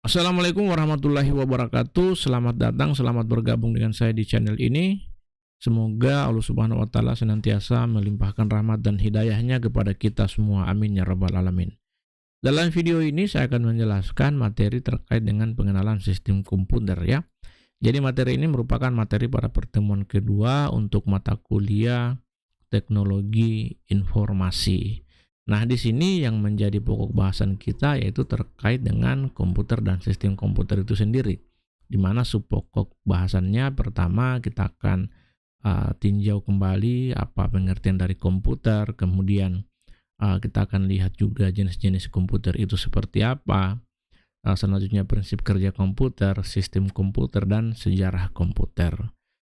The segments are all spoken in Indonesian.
Assalamualaikum warahmatullahi wabarakatuh. Selamat datang, selamat bergabung dengan saya di channel ini. Semoga Allah Subhanahu wa taala senantiasa melimpahkan rahmat dan hidayahnya kepada kita semua. Amin ya rabbal alamin. Dalam video ini saya akan menjelaskan materi terkait dengan pengenalan sistem komputer ya. Jadi materi ini merupakan materi pada pertemuan kedua untuk mata kuliah teknologi informasi. Nah, di sini yang menjadi pokok bahasan kita yaitu terkait dengan komputer dan sistem komputer itu sendiri. Di mana subpokok bahasannya pertama kita akan tinjau kembali apa pengertian dari komputer, kemudian kita akan lihat juga jenis-jenis komputer itu seperti apa, selanjutnya prinsip kerja komputer, sistem komputer, dan sejarah komputer.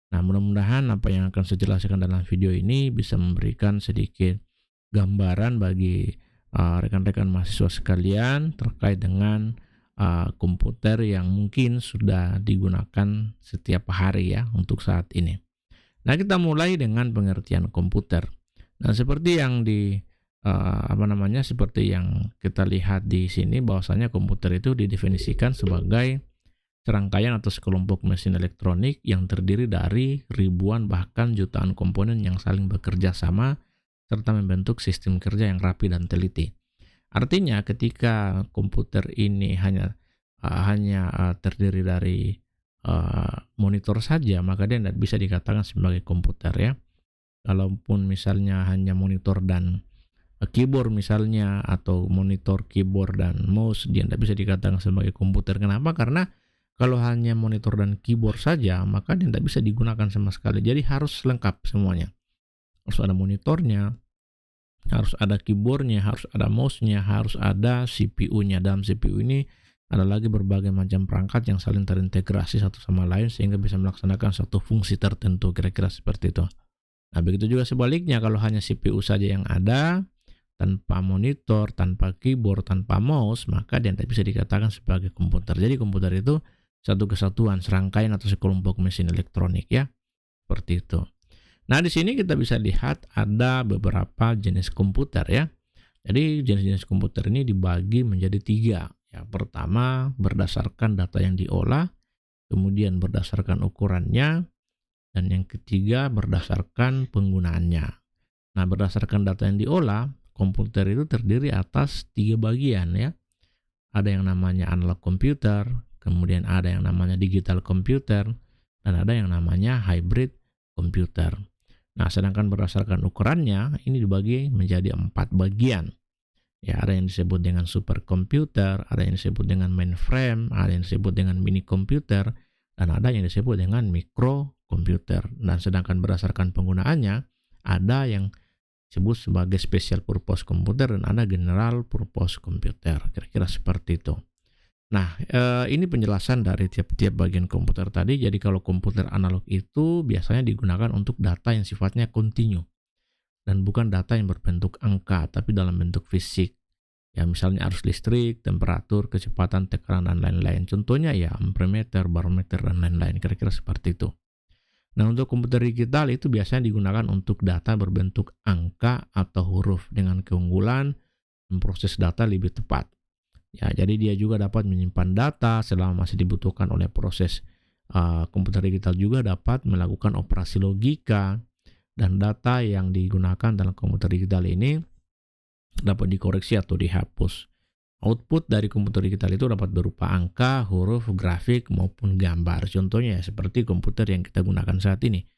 Nah, mudah-mudahan apa yang akan saya jelaskan dalam video ini bisa memberikan sedikit gambaran bagi rekan-rekan mahasiswa sekalian terkait dengan komputer yang mungkin sudah digunakan setiap hari ya untuk saat ini. Nah, kita mulai dengan pengertian komputer. Nah, seperti yang seperti yang kita lihat di sini bahwasanya komputer itu didefinisikan sebagai serangkaian atau sekelompok mesin elektronik yang terdiri dari ribuan bahkan jutaan komponen yang saling bekerja sama serta membentuk sistem kerja yang rapi dan teliti. Artinya ketika komputer ini hanya terdiri dari monitor saja, maka dia tidak bisa dikatakan sebagai komputer ya. Kalaupun misalnya hanya monitor dan keyboard misalnya, atau monitor, keyboard, dan mouse, dia tidak bisa dikatakan sebagai komputer. Kenapa? Karena kalau hanya monitor dan keyboard saja, maka dia tidak bisa digunakan sama sekali. Jadi harus lengkap semuanya. Harus ada monitornya, harus ada keyboardnya, harus ada mouse-nya, harus ada CPU-nya. Dalam CPU ini ada lagi berbagai macam perangkat yang saling terintegrasi satu sama lain sehingga bisa melaksanakan satu fungsi tertentu, kira-kira seperti itu. Nah, begitu juga sebaliknya, kalau hanya CPU saja yang ada, tanpa monitor, tanpa keyboard, tanpa mouse, maka dia tidak bisa dikatakan sebagai komputer. Jadi komputer itu satu kesatuan, serangkaian atau sekelompok mesin elektronik ya, seperti itu. Nah, di sini kita bisa lihat ada beberapa jenis komputer ya. Jadi jenis-jenis komputer ini dibagi menjadi 3. Ya, pertama berdasarkan data yang diolah, kemudian berdasarkan ukurannya, dan yang ketiga berdasarkan penggunaannya. Nah, berdasarkan data yang diolah, komputer itu terdiri atas 3 bagian ya. Ada yang namanya analog komputer, kemudian ada yang namanya digital komputer, dan ada yang namanya hybrid komputer. Nah, sedangkan berdasarkan ukurannya ini dibagi menjadi 4 bagian. Ya, ada yang disebut dengan superkomputer, ada yang disebut dengan mainframe, ada yang disebut dengan mini komputer, dan ada yang disebut dengan mikrokomputer. Dan sedangkan berdasarkan penggunaannya ada yang disebut sebagai special purpose komputer dan ada general purpose komputer. Kira-kira seperti itu. Nah, ini penjelasan dari tiap-tiap bagian komputer tadi. Jadi kalau komputer analog itu biasanya digunakan untuk data yang sifatnya kontinu dan bukan data yang berbentuk angka, tapi dalam bentuk fisik. Ya, misalnya arus listrik, temperatur, kecepatan, tekanan, dan lain-lain. Contohnya ya ampermeter, barometer, dan lain-lain. Kira-kira seperti itu. Nah, untuk komputer digital itu biasanya digunakan untuk data berbentuk angka atau huruf dengan keunggulan memproses data lebih tepat. Ya, jadi dia juga dapat menyimpan data selama masih dibutuhkan oleh proses komputer digital, juga dapat melakukan operasi logika, dan data yang digunakan dalam komputer digital ini dapat dikoreksi atau dihapus. Output dari komputer digital itu dapat berupa angka, huruf, grafik, maupun gambar. Contohnya ya, seperti komputer yang kita gunakan saat ini.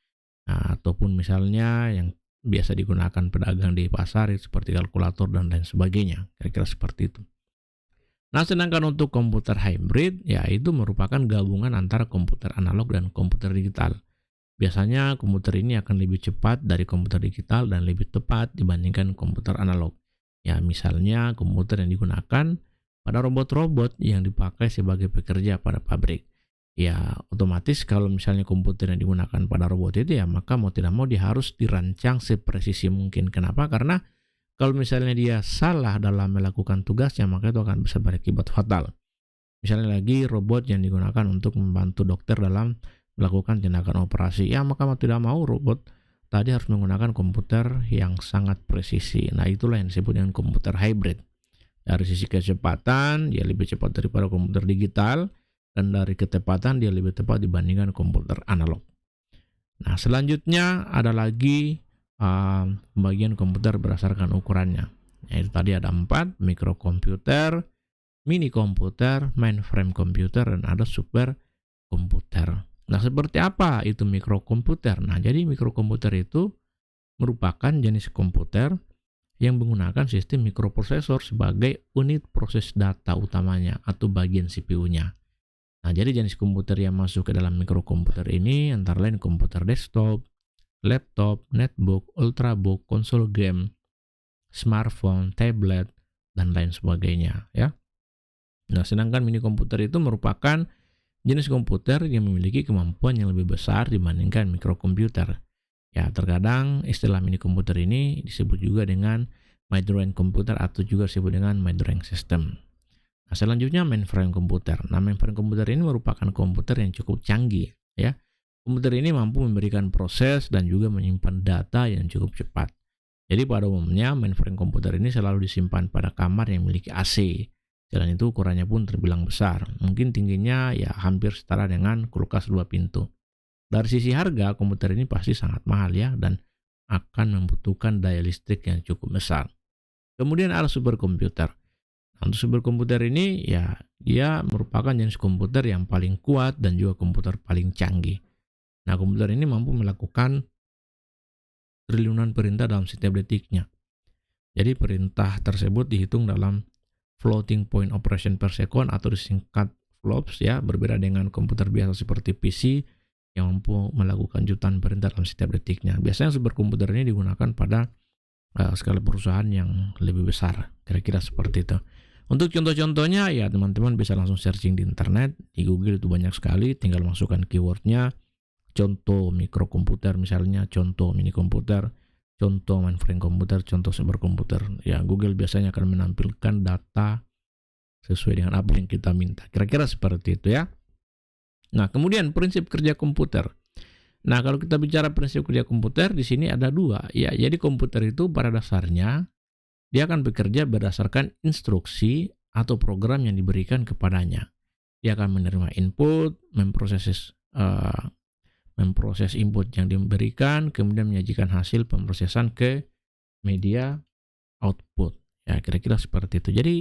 Nah, ataupun misalnya yang biasa digunakan pedagang di pasar seperti kalkulator dan lain sebagainya. Kira-kira seperti itu. Nah, sedangkan untuk komputer hybrid, ya itu merupakan gabungan antara komputer analog dan komputer digital. Biasanya komputer ini akan lebih cepat dari komputer digital dan lebih tepat dibandingkan komputer analog. Ya, misalnya komputer yang digunakan pada robot-robot yang dipakai sebagai pekerja pada pabrik. Ya, otomatis kalau misalnya komputer yang digunakan pada robot itu ya, maka mau tidak mau dia harus dirancang sepresisi mungkin. Kenapa? Karena kalau misalnya dia salah dalam melakukan tugasnya, maka itu akan bisa berakibat fatal. Misalnya lagi robot yang digunakan untuk membantu dokter dalam melakukan tindakan operasi, ya maka mau tidak mau robot tadi harus menggunakan komputer yang sangat presisi. Nah, itulah yang disebut dengan komputer hybrid. Dari sisi kecepatan, dia lebih cepat daripada komputer digital, dan dari ketepatan dia lebih tepat dibandingkan komputer analog. Nah, selanjutnya ada lagi pembagian komputer berdasarkan ukurannya. Yaitu tadi ada 4, mikrokomputer, mini komputer, mainframe komputer, dan ada super komputer. Nah, seperti apa itu mikrokomputer? Nah, jadi mikrokomputer itu merupakan jenis komputer yang menggunakan sistem mikroprosesor sebagai unit proses data utamanya atau bagian CPU-nya. Nah, jadi jenis komputer yang masuk ke dalam mikrokomputer ini antara lain komputer desktop, laptop, netbook, ultrabook, konsol game, smartphone, tablet, dan lain sebagainya ya. Nah, sedangkan mini komputer itu merupakan jenis komputer yang memiliki kemampuan yang lebih besar dibandingkan mikrokomputer. Ya, terkadang istilah mini komputer ini disebut juga dengan mid-range komputer atau juga disebut dengan mid-range system. Nah, selanjutnya mainframe komputer. Nah, mainframe komputer ini merupakan komputer yang cukup canggih ya. Komputer ini mampu memberikan proses dan juga menyimpan data yang cukup cepat. Jadi pada umumnya mainframe komputer ini selalu disimpan pada kamar yang memiliki AC. Selain itu ukurannya pun terbilang besar. Mungkin tingginya ya hampir setara dengan kulkas 2 pintu. Dari sisi harga, komputer ini pasti sangat mahal ya dan akan membutuhkan daya listrik yang cukup besar. Kemudian ada superkomputer. Untuk superkomputer ini ya dia merupakan jenis komputer yang paling kuat dan juga komputer paling canggih. Nah, komputer ini mampu melakukan triliunan perintah dalam setiap detiknya. Jadi perintah tersebut dihitung dalam floating point operation per second atau disingkat flops ya, berbeda dengan komputer biasa seperti PC yang mampu melakukan jutaan perintah dalam setiap detiknya. Biasanya superkomputer ini digunakan pada skala perusahaan yang lebih besar, kira-kira seperti itu. Untuk contoh-contohnya ya teman-teman bisa langsung searching di internet, di Google itu banyak sekali, tinggal masukkan keywordnya, contoh mikrokomputer misalnya, contoh mini komputer, contoh mainframe komputer, contoh superkomputer. Ya, Google biasanya akan menampilkan data sesuai dengan apa yang kita minta. Kira-kira seperti itu ya. Nah, kemudian prinsip kerja komputer. Nah, kalau kita bicara prinsip kerja komputer, di sini ada 2. Ya, jadi komputer itu pada dasarnya dia akan bekerja berdasarkan instruksi atau program yang diberikan kepadanya. Dia akan menerima input, memproses input yang diberikan, kemudian menyajikan hasil pemrosesan ke media output. Ya, kira-kira seperti itu. Jadi,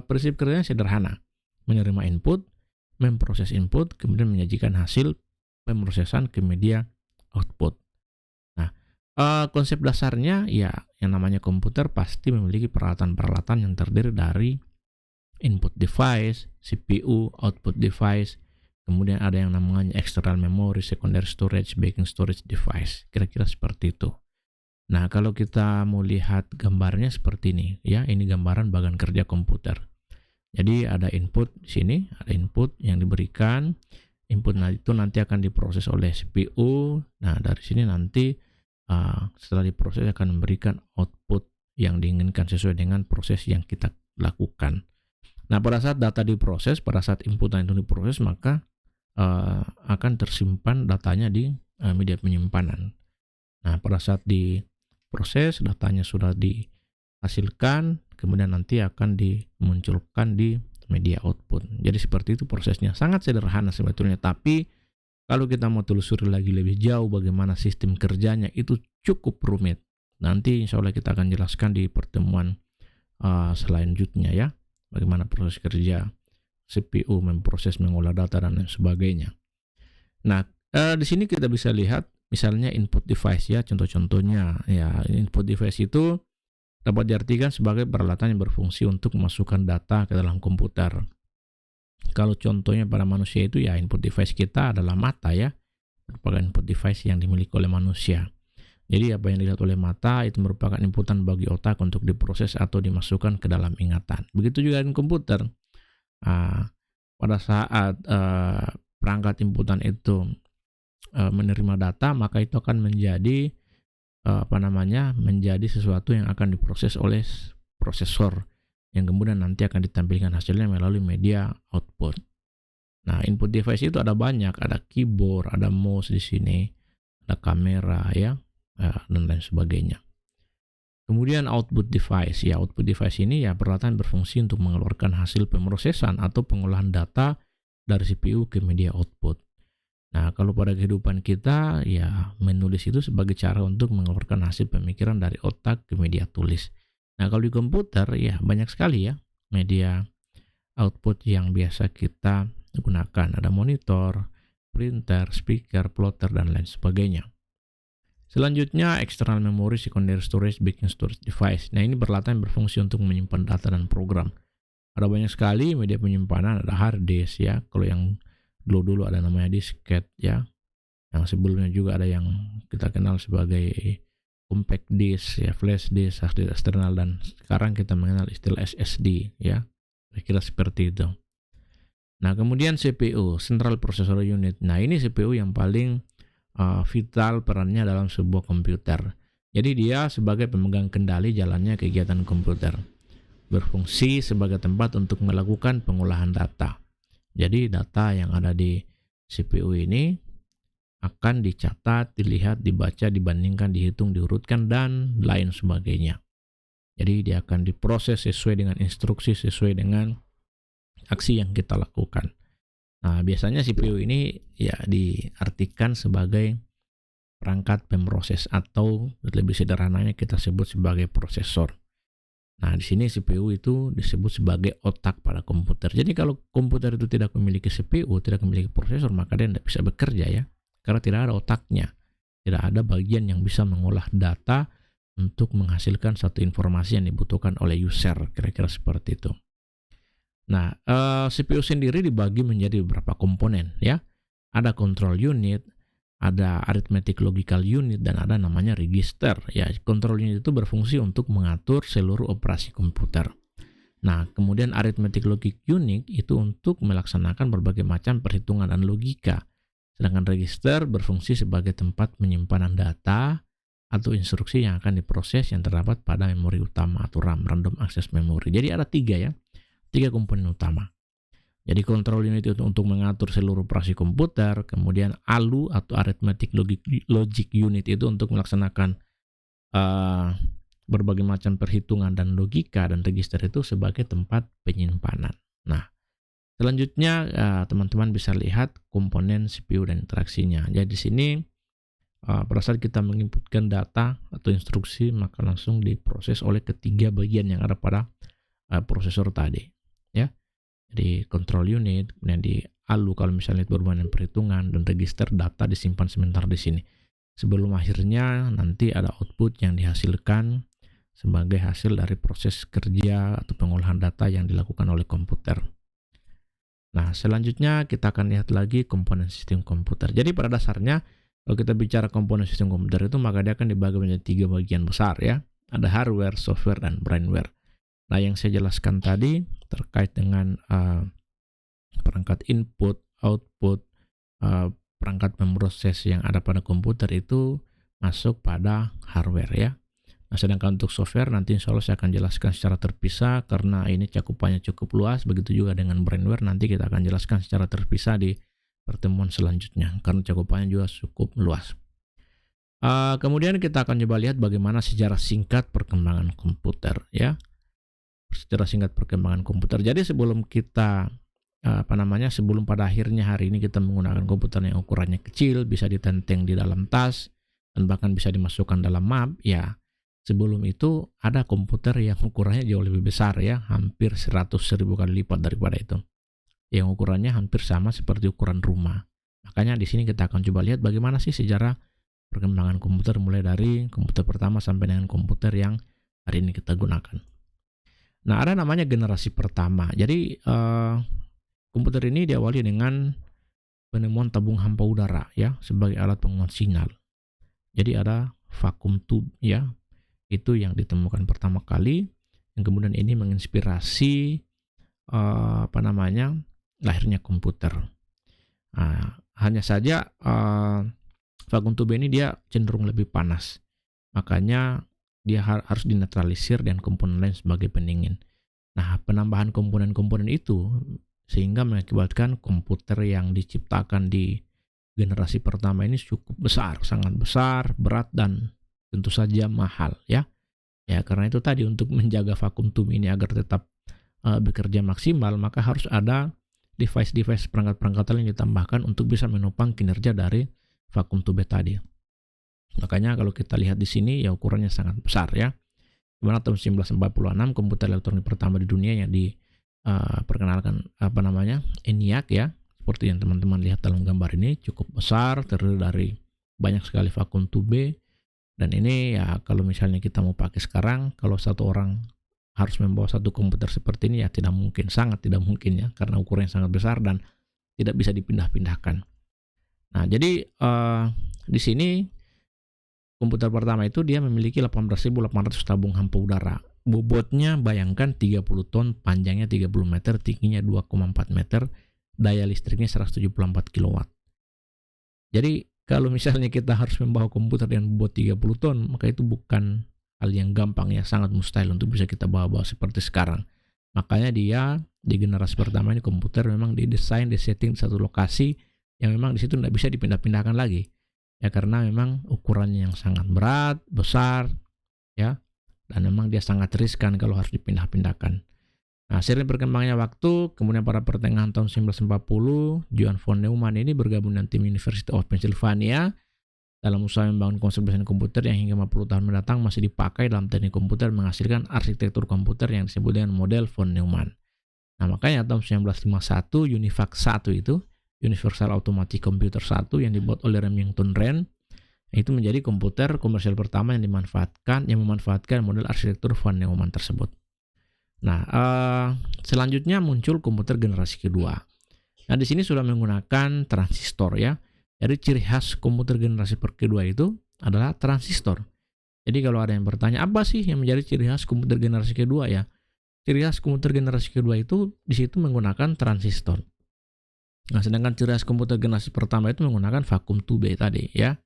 prinsip kerjanya sederhana. Menerima input, memproses input, kemudian menyajikan hasil pemrosesan ke media output. Nah, konsep dasarnya ya yang namanya komputer pasti memiliki peralatan-peralatan yang terdiri dari input device, CPU, output device, kemudian ada yang namanya external memory, secondary storage, backing storage device. Kira-kira seperti itu. Nah, kalau kita mau lihat gambarnya seperti ini, ya, ini gambaran bagian kerja komputer. Jadi ada input di sini, ada input yang diberikan. Input itu nanti akan diproses oleh CPU. Nah, dari sini nanti setelah diproses akan memberikan output yang diinginkan sesuai dengan proses yang kita lakukan. Nah, pada saat data diproses, pada saat input itu diproses, maka akan tersimpan datanya di media penyimpanan. Nah, pada saat diproses, datanya sudah dihasilkan, kemudian nanti akan dimunculkan di media output. Jadi seperti itu prosesnya. Sangat sederhana sebetulnya, tapi kalau kita mau telusuri lagi lebih jauh bagaimana sistem kerjanya, itu cukup rumit. Nanti insya Allah kita akan jelaskan di pertemuan selanjutnya ya, bagaimana proses kerja CPU memproses, mengolah data dan lain sebagainya. Nah, di sini kita bisa lihat misalnya input device ya, contoh-contohnya ya. Input device itu dapat diartikan sebagai peralatan yang berfungsi untuk memasukkan data ke dalam komputer. Kalau contohnya pada manusia itu ya input device kita adalah mata ya, merupakan input device yang dimiliki oleh manusia. Jadi apa yang dilihat oleh mata itu merupakan inputan bagi otak untuk diproses atau dimasukkan ke dalam ingatan. Begitu juga dengan komputer. Pada saat perangkat inputan itu menerima data, maka itu akan menjadi menjadi sesuatu yang akan diproses oleh prosesor yang kemudian nanti akan ditampilkan hasilnya melalui media output. Nah, input device itu ada banyak, ada keyboard, ada mouse di sini, ada kamera ya, dan lain sebagainya. Kemudian output device. Ya, output device ini ya peralatan berfungsi untuk mengeluarkan hasil pemrosesan atau pengolahan data dari CPU ke media output. Nah, kalau pada kehidupan kita, ya menulis itu sebagai cara untuk mengeluarkan hasil pemikiran dari otak ke media tulis. Nah, kalau di komputer, ya banyak sekali ya media output yang biasa kita gunakan. Ada monitor, printer, speaker, plotter, dan lain sebagainya. Selanjutnya, external memory, secondary storage, backing storage device. Nah, ini peralatan berfungsi untuk menyimpan data dan program. Ada banyak sekali media penyimpanan, ada hard disk ya. Kalau yang dulu ada namanya disket ya. Yang sebelumnya juga ada yang kita kenal sebagai compact disk ya, flash disk, hard disk eksternal, dan sekarang kita mengenal istilah SSD ya. Kira-kira seperti itu. Nah, kemudian CPU, Central Processor Unit. Nah, ini CPU yang paling vital perannya dalam sebuah komputer. Jadi dia sebagai pemegang kendali jalannya kegiatan komputer. Berfungsi sebagai tempat untuk melakukan pengolahan data. Jadi data yang ada di CPU ini akan dicatat, dilihat, dibaca, dibandingkan, dihitung, diurutkan, dan lain sebagainya. Jadi dia akan diproses sesuai dengan instruksi, sesuai dengan aksi yang kita lakukan. Nah, biasanya CPU ini ya diartikan sebagai perangkat pemroses atau lebih sederhananya kita sebut sebagai prosesor. Nah, di sini CPU itu disebut sebagai otak pada komputer. Jadi kalau komputer itu tidak memiliki CPU, tidak memiliki prosesor, maka dia tidak bisa bekerja ya. Karena tidak ada otaknya. Tidak ada bagian yang bisa mengolah data untuk menghasilkan satu informasi yang dibutuhkan oleh user. Kira-kira seperti itu. Nah, CPU sendiri dibagi menjadi beberapa komponen ya. Ada control unit, ada arithmetic logical unit, dan ada namanya register. Ya, control unit itu berfungsi untuk mengatur seluruh operasi komputer. Nah, kemudian arithmetic logic unit itu untuk melaksanakan berbagai macam perhitungan dan logika. Sedangkan register berfungsi sebagai tempat penyimpanan data atau instruksi yang akan diproses yang terdapat pada memori utama atau RAM, random access memory. Jadi ada tiga komponen utama. Jadi control unit itu untuk mengatur seluruh operasi komputer, kemudian ALU atau arithmetic logic unit itu untuk melaksanakan berbagai macam perhitungan dan logika, dan register itu sebagai tempat penyimpanan. Nah, selanjutnya teman-teman bisa lihat komponen CPU dan interaksinya. Jadi di sini pada saat kita menginputkan data atau instruksi, maka langsung diproses oleh ketiga bagian yang ada pada prosesor tadi ya. Di control unit, kemudian di ALU kalau misalnya itu berhubungan dengan perhitungan, dan register data disimpan sebentar di sini. Sebelum akhirnya nanti ada output yang dihasilkan sebagai hasil dari proses kerja atau pengolahan data yang dilakukan oleh komputer. Nah, selanjutnya kita akan lihat lagi komponen sistem komputer. Jadi pada dasarnya kalau kita bicara komponen sistem komputer itu, maka dia akan dibagi menjadi tiga bagian besar ya. Ada hardware, software, dan brainware. Nah, yang saya jelaskan tadi terkait dengan perangkat input, output, perangkat pemroses yang ada pada komputer itu masuk pada hardware ya. Nah, sedangkan untuk software nanti insya Allah saya akan jelaskan secara terpisah karena ini cakupannya cukup luas. Begitu juga dengan brainware, nanti kita akan jelaskan secara terpisah di pertemuan selanjutnya karena cakupannya juga cukup luas. Kemudian kita akan coba lihat bagaimana sejarah singkat perkembangan komputer ya. Secara singkat perkembangan komputer. Jadi sebelum kita sebelum pada akhirnya hari ini kita menggunakan komputer yang ukurannya kecil, bisa ditenteng di dalam tas, dan bahkan bisa dimasukkan dalam map ya. Sebelum itu ada komputer yang ukurannya jauh lebih besar ya, hampir 100.000 kali lipat daripada itu. Yang ukurannya hampir sama seperti ukuran rumah. Makanya di sini kita akan coba lihat bagaimana sih sejarah perkembangan komputer mulai dari komputer pertama sampai dengan komputer yang hari ini kita gunakan. Nah, ada namanya generasi pertama. Jadi komputer ini diawali dengan penemuan tabung hampa udara ya sebagai alat penguat sinyal. Jadi ada vacuum tube ya. Itu yang ditemukan pertama kali, yang kemudian ini menginspirasi lahirnya komputer. Hanya saja vacuum tube ini dia cenderung lebih panas. Makanya dia harus dinetralisir dan komponen lain sebagai pendingin. Nah, penambahan komponen-komponen itu sehingga mengakibatkan komputer yang diciptakan di generasi pertama ini cukup besar, sangat besar, berat, dan tentu saja mahal ya. Ya, karena itu tadi untuk menjaga vakum tube ini agar tetap bekerja maksimal, maka harus ada device-device perangkat-perangkat lain yang ditambahkan untuk bisa menopang kinerja dari vakum tube tadi. Makanya kalau kita lihat di sini ya ukurannya sangat besar ya. Di mana tahun 1946 komputer elektronik pertama di dunia yang diperkenalkan ENIAC ya. Seperti yang teman-teman lihat dalam gambar ini, cukup besar, terdiri dari banyak sekali vakum tube. Dan ini ya kalau misalnya kita mau pakai sekarang, kalau satu orang harus membawa satu komputer seperti ini ya tidak mungkin, sangat tidak mungkin ya, karena ukurannya sangat besar dan tidak bisa dipindah-pindahkan. Nah, jadi di sini komputer pertama itu dia memiliki 18.800 tabung hampa udara. Bobotnya bayangkan 30 ton, panjangnya 30 meter, tingginya 2,4 meter, daya listriknya 174 kW. Jadi kalau misalnya kita harus membawa komputer dengan bobot 30 ton, maka itu bukan hal yang gampang ya, sangat mustahil untuk bisa kita bawa-bawa seperti sekarang. Makanya dia di generasi pertama ini komputer memang didesain, disetting di satu lokasi yang memang di situ tidak bisa dipindah-pindahkan lagi. Ya karena memang ukurannya yang sangat berat, besar, ya, dan memang dia sangat riskan kalau harus dipindah-pindahkan. Nah, seiring berkembangnya waktu, kemudian pada pertengahan tahun 1940, Johann von Neumann ini bergabung dengan tim University of Pennsylvania dalam usaha membangun konsep desain komputer yang hingga 50 tahun mendatang masih dipakai dalam teknik komputer menghasilkan arsitektur komputer yang disebut dengan model von Neumann. Nah, makanya tahun 1951 UNIVAC 1 itu, Universal Automatic Computer 1 yang dibuat oleh Remington Rand, itu menjadi komputer komersial pertama yang memanfaatkan model arsitektur von Neumann tersebut. Nah, selanjutnya muncul komputer generasi kedua. Nah, di sini sudah menggunakan transistor ya. Jadi ciri khas komputer generasi kedua itu adalah transistor. Jadi kalau ada yang bertanya, apa sih yang menjadi ciri khas komputer generasi kedua ya? Ciri khas komputer generasi kedua itu di situ menggunakan transistor. Nah, sedangkan ciri khas komputer generasi pertama itu menggunakan vakum tube tadi ya.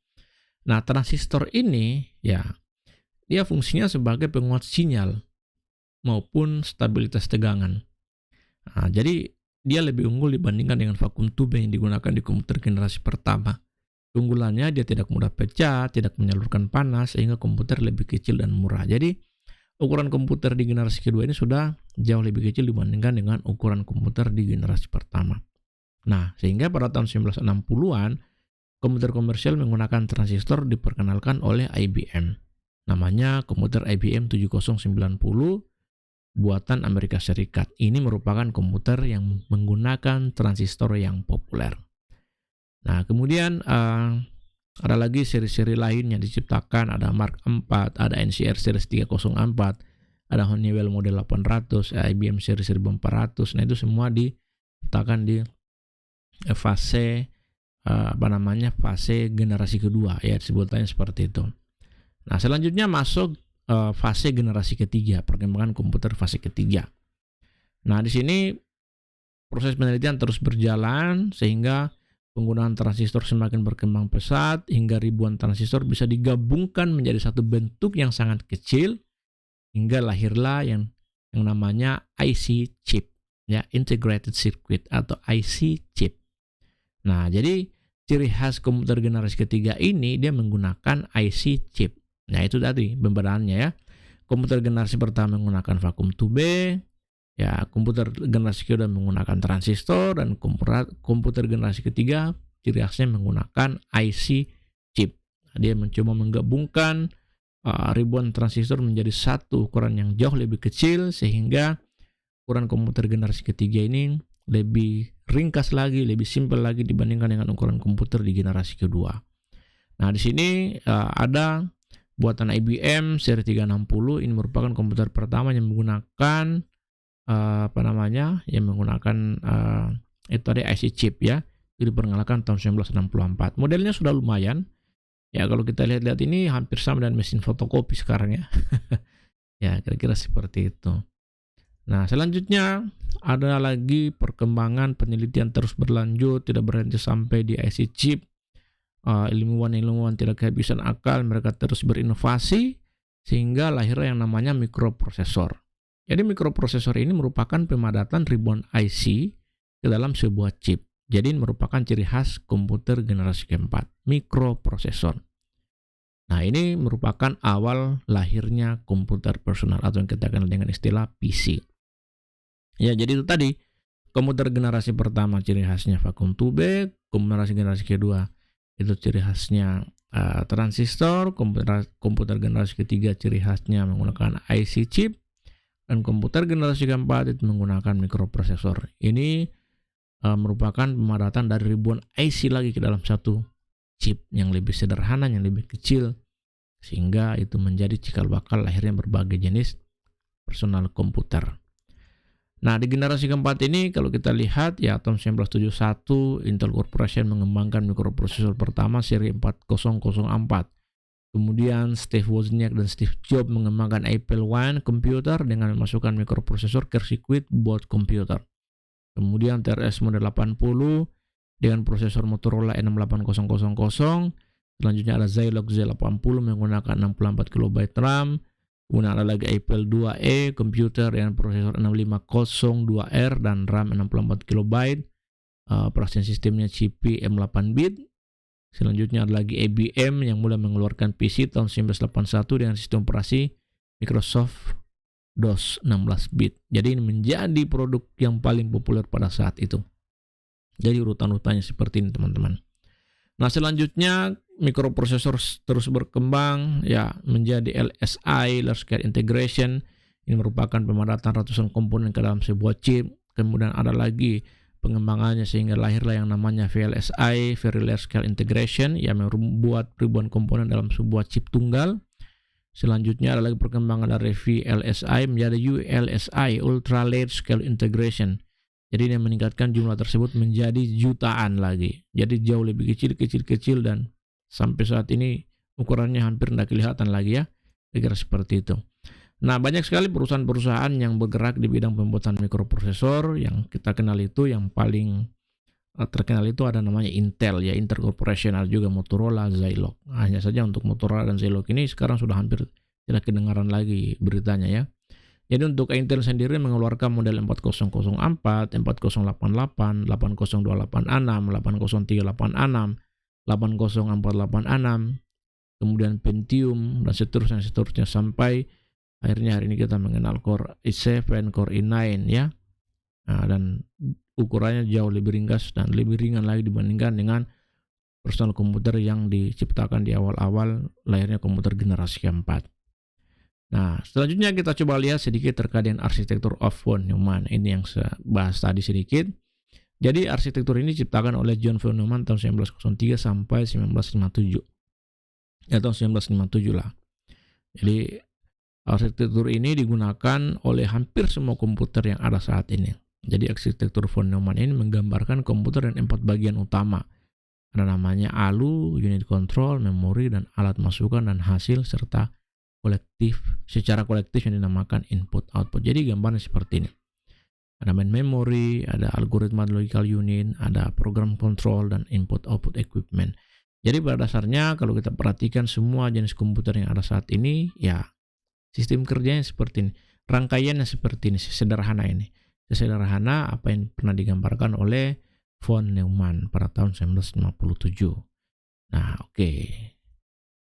Nah, transistor ini ya, dia fungsinya sebagai penguat sinyal maupun stabilitas tegangan. Nah, jadi dia lebih unggul dibandingkan dengan vakum tube yang digunakan di komputer generasi pertama. Keunggulannya dia tidak mudah pecah, tidak menyalurkan panas, sehingga komputer lebih kecil dan murah. Jadi ukuran komputer di generasi kedua ini sudah jauh lebih kecil dibandingkan dengan ukuran komputer di generasi pertama. Nah, sehingga pada tahun 1960-an, komputer komersial menggunakan transistor diperkenalkan oleh IBM. Namanya komputer IBM 7090 buatan Amerika Serikat. Ini merupakan komputer yang menggunakan transistor yang populer. Nah, kemudian ada lagi seri-seri lain yang diciptakan, ada Mark IV, ada NCR series 304, ada Honeywell model 800, IBM series 1400. Nah, itu semua diciptakan di fase fase generasi kedua ya, sebutannya seperti itu. Nah, selanjutnya masuk fase generasi ketiga, perkembangan komputer fase ketiga. Nah, di sini proses penelitian terus berjalan sehingga penggunaan transistor semakin berkembang pesat hingga ribuan transistor bisa digabungkan menjadi satu bentuk yang sangat kecil hingga lahirlah yang namanya IC chip ya, integrated circuit atau IC chip. Nah, jadi ciri khas komputer generasi ketiga ini dia menggunakan IC chip. Nah, itu tadi pembedaannya ya. Komputer generasi pertama menggunakan vakum tube, ya komputer generasi kedua menggunakan transistor, dan komputer generasi ketiga ciri khasnya menggunakan IC chip. Nah, dia mencoba menggabungkan ribuan transistor menjadi satu ukuran yang jauh lebih kecil sehingga ukuran komputer generasi ketiga ini lebih ringkas lagi, lebih simpel lagi dibandingkan dengan ukuran komputer di generasi kedua. Nah, di sini ada buatan IBM seri 360. Ini merupakan komputer pertama yang menggunakan itu ada IC chip ya. Itu diperkenalkan tahun 1964. Modelnya sudah lumayan. Ya, kalau kita lihat-lihat ini hampir sama dengan mesin fotokopi sekarang ya. Ya, kira-kira seperti itu. Nah, selanjutnya ada lagi perkembangan penelitian terus berlanjut, tidak berhenti sampai di IC chip. Ilmuwan-ilmuwan tidak kehabisan akal, mereka terus berinovasi sehingga lahirlah yang namanya mikroprosesor. Jadi mikroprosesor ini merupakan pemadatan ribuan IC ke dalam sebuah chip. Jadi ini merupakan ciri khas komputer generasi keempat, mikroprosesor. Nah, ini merupakan awal lahirnya komputer personal atau yang kita kenal dengan istilah PC. Ya, jadi itu tadi, komputer generasi pertama ciri khasnya vacuum tube, generasi kedua itu ciri khasnya transistor, komputer generasi ketiga ciri khasnya menggunakan IC chip, dan komputer generasi keempat itu menggunakan mikroprosesor. Ini merupakan pemadatan dari ribuan IC lagi ke dalam satu chip yang lebih sederhana, yang lebih kecil, sehingga itu menjadi cikal bakal lahirnya berbagai jenis personal komputer. Nah, di generasi keempat ini kalau kita lihat ya tahun 1971 Intel Corporation mengembangkan mikroprosesor pertama seri 4004. Kemudian Steve Wozniak dan Steve Jobs mengembangkan Apple I komputer dengan memasukkan mikroprosesor ke sirkuit board komputer. Kemudian TRS model 80 dengan prosesor Motorola E68000. Selanjutnya ada Zilog Z80 menggunakan 64 KB RAM. Kemudian ada lagi Apple IIe komputer dengan prosesor 6502R dan RAM 64 KB. Operasi sistemnya CPU M8 bit. Selanjutnya ada lagi IBM yang mulai mengeluarkan PC tahun 1981 dengan sistem operasi Microsoft DOS 16 bit. Jadi ini menjadi produk yang paling populer pada saat itu. Jadi urutan-urutannya seperti ini, teman-teman. Nah, selanjutnya mikroprosesor terus berkembang ya menjadi LSI, Large Scale Integration. Ini merupakan pemadatan ratusan komponen ke dalam sebuah chip. Kemudian ada lagi pengembangannya sehingga lahirlah yang namanya VLSI, Very Large Scale Integration, yang membuat ribuan komponen dalam sebuah chip tunggal. Selanjutnya ada lagi perkembangan dari VLSI menjadi ULSI, Ultra Large Scale Integration. Jadi ini meningkatkan jumlah tersebut menjadi jutaan lagi. Jadi jauh lebih kecil dan sampai saat ini ukurannya hampir tidak kelihatan lagi ya. Kira-kira seperti itu. Nah, banyak sekali perusahaan-perusahaan yang bergerak di bidang pembuatan mikroprosesor. Yang kita kenal itu, yang paling terkenal itu ada namanya Intel ya, Intel Corporation, ada juga Motorola, Zilog. Hanya saja untuk Motorola dan Zilog ini sekarang sudah hampir tidak kedengaran lagi beritanya ya. Jadi untuk Intel sendiri mengeluarkan model 4004, 4088, 80286, 803886, 80486, kemudian Pentium dan seterusnya sampai akhirnya hari ini kita mengenal Core i7, Core i9 ya. Nah, dan ukurannya jauh lebih ringkas dan lebih ringan lagi dibandingkan dengan personal komputer yang diciptakan di awal-awal lahirnya komputer generasi keempat. Nah, selanjutnya kita coba lihat sedikit terkait dengan arsitektur of von Neumann. Ini yang saya bahas tadi sedikit. Jadi arsitektur ini diciptakan oleh John von Neumann tahun 1903 sampai 1957. Ya, tahun 1957 lah. Jadi arsitektur ini digunakan oleh hampir semua komputer yang ada saat ini. Jadi arsitektur von Neumann ini menggambarkan komputer dengan 4 bagian utama. Ada namanya ALU, unit control, memori, dan alat masukan dan hasil, serta secara kolektif yang dinamakan input output. Jadi gambarnya seperti ini. Ada main memory, ada algoritma logical unit, ada program control, dan input output equipment. Jadi pada dasarnya kalau kita perhatikan semua jenis komputer yang ada saat ini, ya sistem kerjanya seperti ini. Rangkaiannya seperti ini, sederhana ini. Sederhana apa yang pernah digambarkan oleh von Neumann pada tahun 1957. Nah, oke.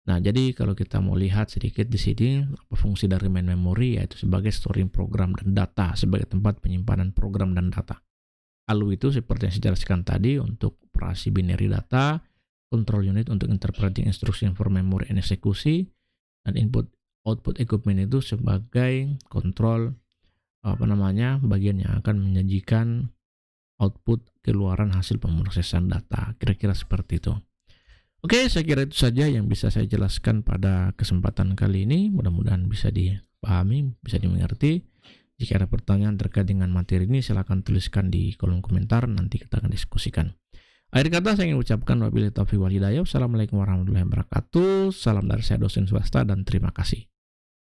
Nah, jadi kalau kita mau lihat sedikit di sini apa fungsi dari main memory, yaitu sebagai storing program dan data, sebagai tempat penyimpanan program dan data. ALU itu seperti yang saya jelaskan tadi untuk operasi binary data, control unit untuk interpreting instruction for memory and eksekusi, dan input output equipment itu sebagai kontrol bagian yang akan menyajikan output keluaran hasil pemrosesan data. Kira-kira seperti itu. Oke, saya kira itu saja yang bisa saya jelaskan pada kesempatan kali ini. Mudah-mudahan bisa dipahami, bisa dimengerti. Jika ada pertanyaan terkait dengan materi ini, silakan tuliskan di kolom komentar. Nanti kita akan diskusikan. Akhir kata saya ingin ucapkan wabillahi taufiq wal hidayah. Wassalamualaikum warahmatullahi wabarakatuh. Salam dari saya dosen swasta dan terima kasih.